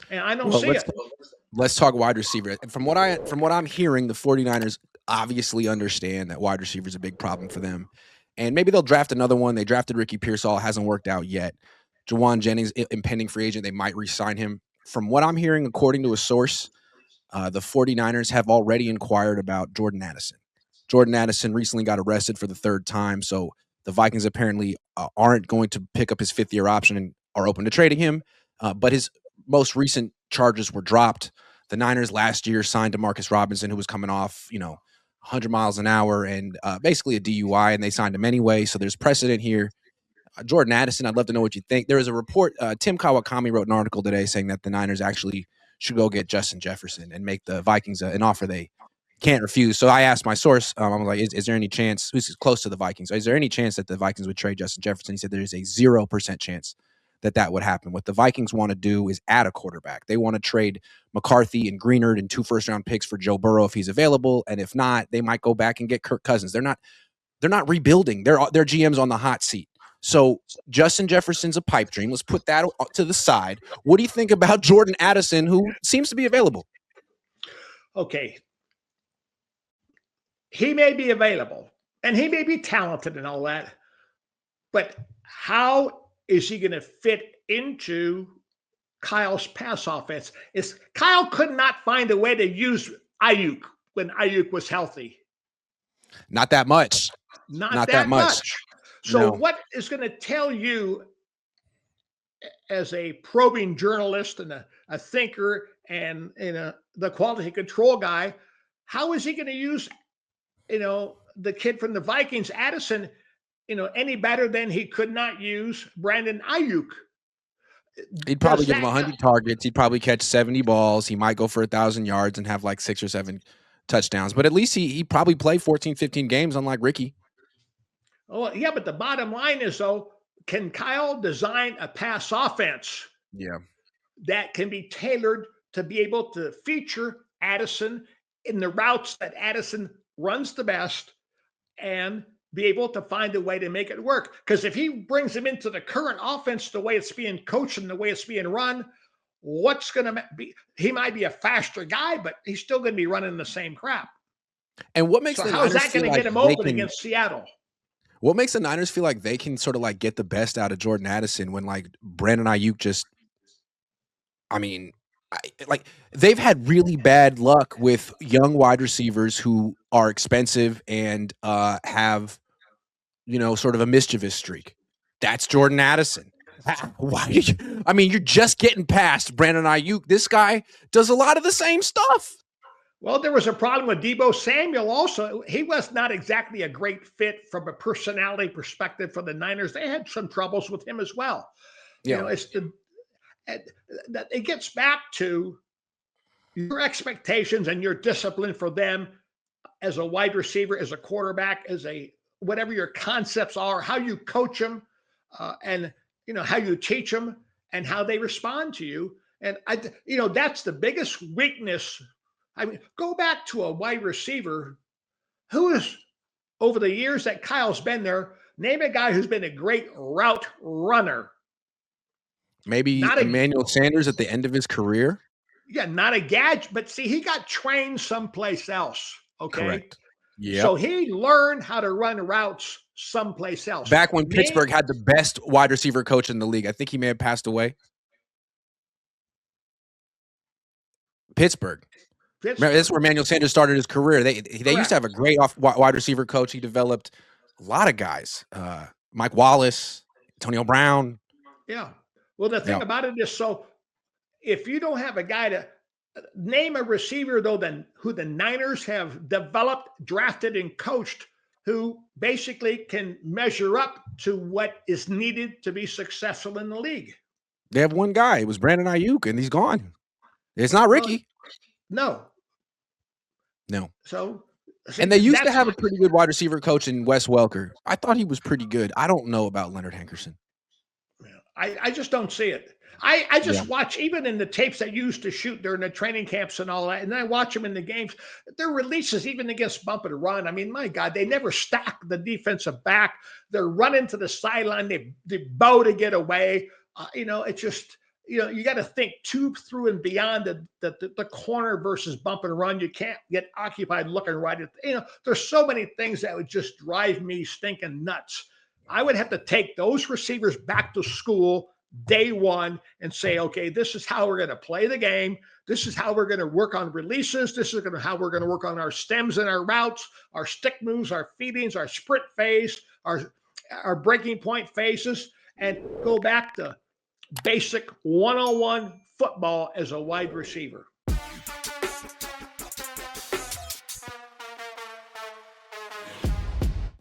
and I don't Well, see it. let's talk wide receiver. From what I'm hearing, the 49ers obviously understand that wide receiver is a big problem for them. And maybe they'll draft another one. They drafted Ricky Pearsall, hasn't worked out yet. Jawan Jennings, impending free agent, they might re-sign him. From what I'm hearing, according to a source, the 49ers have already inquired about Jordan Addison. Jordan Addison recently got arrested for the third time, so the Vikings apparently aren't going to pick up his fifth-year option and are open to trading him. But his most recent charges were dropped. The Niners last year signed DeMarcus Robinson, who was coming off, 100 miles an hour and basically a DUI, and they signed him anyway. So there's precedent here. Jordan Addison, I'd love to know what you think. There is a report. Tim Kawakami wrote an article today saying that the Niners actually should go get Justin Jefferson and make the Vikings an offer they can't refuse. So I asked my source, I was like, is there any chance, who's close to the Vikings, is there any chance that the Vikings would trade Justin Jefferson? He said there's a 0% chance that would happen. What the Vikings want to do is add a quarterback. They want to trade McCarthy and Greenard and 2 first-round picks for Joe Burrow if he's available. And if not, they might go back and get Kirk Cousins. They're not rebuilding. Their GM's on the hot seat. So Justin Jefferson's a pipe dream. Let's put that to the side. What do you think about Jordan Addison, who seems to be available? Okay. He may be available, and he may be talented and all that, but how is he going to fit into Kyle's pass offense? Kyle could not find a way to use Ayuk when Ayuk was healthy. Not that much. Not that much. So No. what is going to tell you as a probing journalist and a thinker and the quality control guy, how is he going to use, the kid from the Vikings, Addison, any better than he could not use Brandon Ayuk? He'd probably give him 100 targets. He'd probably catch 70 balls. He might go for 1,000 yards and have like 6 or 7 touchdowns. But at least he probably play 14, 15 games, unlike Ricky. Oh, yeah, but the bottom line is, though, can Kyle design a pass offense that can be tailored to be able to feature Addison in the routes that Addison runs the best and be able to find a way to make it work? Because if he brings him into the current offense, the way it's being coached and the way it's being run, what's going to be? He might be a faster guy, but he's still going to be running the same crap. And what makes how is that going to get him open against Seattle? What makes the Niners feel like they can sort of like get the best out of Jordan Addison when like Brandon Ayuk just, they've had really bad luck with young wide receivers who are expensive and have, sort of a mischievous streak. That's Jordan Addison. You're just getting past Brandon Ayuk. This guy does a lot of the same stuff. Well, there was a problem with Deebo Samuel also. He was not exactly a great fit from a personality perspective for the Niners. They had some troubles with him as well. Yeah. It gets back to your expectations and your discipline for them as a wide receiver, as a quarterback, as a whatever your concepts are, how you coach them, and how you teach them and how they respond to you. And that's the biggest weakness. Go back to a wide receiver who is, over the years that Kyle's been there, name a guy who's been a great route runner. Maybe Emmanuel Sanders at the end of his career. Yeah, not a gadget, but see, he got trained someplace else. Okay. Correct. Yeah. So he learned how to run routes someplace else. Back when Pittsburgh had the best wide receiver coach in the league. I think he may have passed away. Pittsburgh. Remember, that's where Emmanuel Sanders started his career. They used to have a great wide receiver coach. He developed a lot of guys. Mike Wallace, Antonio Brown. Yeah. Well, the thing about it is, so if you don't have a guy to name a receiver, though, who the Niners have developed, drafted, and coached, who basically can measure up to what is needed to be successful in the league. They have one guy. It was Brandon Ayuk, and he's gone. It's not Ricky. No. So, and they used to have a pretty good wide receiver coach in Wes Welker. I thought he was pretty good. I don't know about Leonard Hankerson. I just don't see it. I just watch, even in the tapes that used to shoot during the training camps and all that, and I watch them in the games, their releases, even against bump and run, my God, they never stack the defensive back. They're running to the sideline. They bow to get away. It's just, you got to think two through and beyond the corner versus bump and run. You can't get occupied looking right at, there's so many things that would just drive me stinking nuts. I would have to take those receivers back to school day one and say, okay, this is how we're going to play the game. This is how we're going to work on releases. This is how we're going to work on our stems and our routes, our stick moves, our feedings, our sprint phase, our breaking point phases, and go back to basic one-on-one football as a wide receiver.